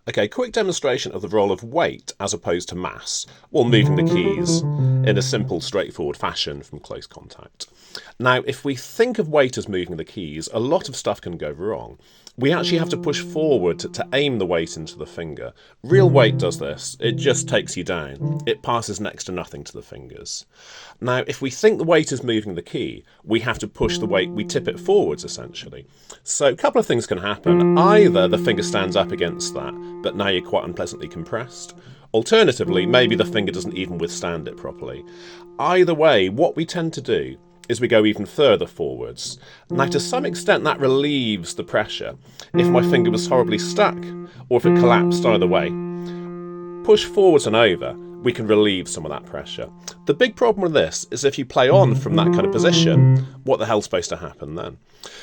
Okay, quick demonstration of the role of weight as opposed to mass while moving the keys in a simple, straightforward fashion from close contact. Now, if we think of weight as moving the keys, a lot of stuff can go wrong. We actually have to push forward to aim the weight into the finger. Real weight does this. It just takes you down. It passes next to nothing to the fingers. Now, if we think the weight is moving the key, we have to push the weight, we tip it forwards essentially. So a couple of things can happen. Either the finger stands up against that, but now you're quite unpleasantly compressed. Alternatively, maybe the finger doesn't even withstand it properly. Either way, what we tend to do is we go even further forwards. Now, to some extent, that relieves the pressure. If my finger was horribly stuck, or if it collapsed either way, push forwards and over, we can relieve some of that pressure. The big problem with this is if you play on from that kind of position, what the hell's supposed to happen then?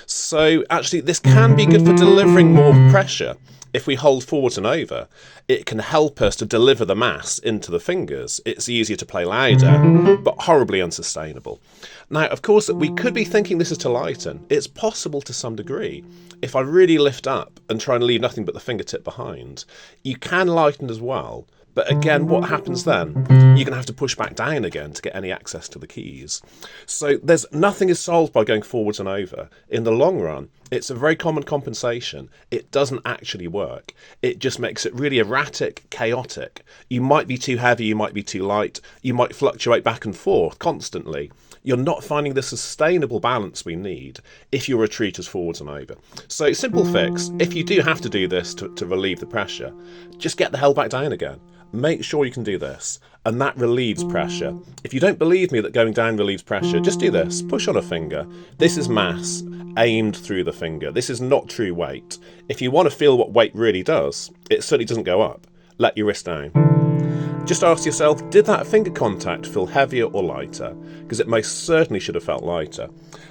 So actually, this can be good for delivering more pressure. If we hold forwards and over, it can help us to deliver the mass into the fingers. It's easier to play louder, but horribly unsustainable. Now, of course, we could be thinking this is to lighten. It's possible to some degree. If I really lift up and try and leave nothing but the fingertip behind, you can lighten as well. But again, what happens then? You're going to have to push back down again to get any access to the keys. So nothing is solved by going forwards and over. In the long run, it's a very common compensation. It doesn't actually work. It just makes it really erratic, chaotic. You might be too heavy, you might be too light, you might fluctuate back and forth constantly. You're not finding the sustainable balance we need if your retreat is forwards and over. So simple fix, if you do have to do this to relieve the pressure, just get the hell back down again. Make sure you can do this, and that relieves pressure. If you don't believe me that going down relieves pressure, just do this. Push on a finger. This is mass aimed through the finger. This is not true weight. If you want to feel what weight really does, it certainly doesn't go up. Let your wrist down. Just ask yourself, did that finger contact feel heavier or lighter? Because it most certainly should have felt lighter.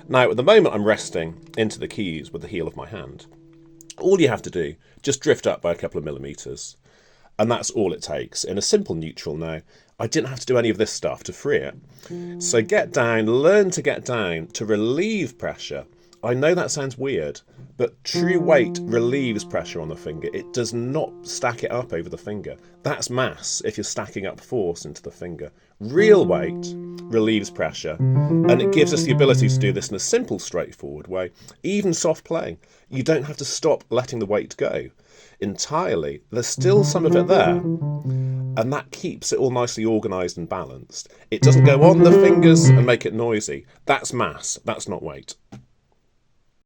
Now, at the moment, I'm resting into the keys with the heel of my hand. All you have to do, just drift up by a couple of millimetres. And that's all it takes. In a simple neutral now, I didn't have to do any of this stuff to free it. So get down, learn to get down, to relieve pressure. I know that sounds weird, but true weight relieves pressure on the finger. It does not stack it up over the finger. That's mass if you're stacking up force into the finger. Real weight relieves pressure, and it gives us the ability to do this in a simple, straightforward way. Even soft playing, you don't have to stop letting the weight go entirely. There's still some of it there, and that keeps it all nicely organised and balanced. It doesn't go on the fingers and make it noisy. That's mass, that's not weight.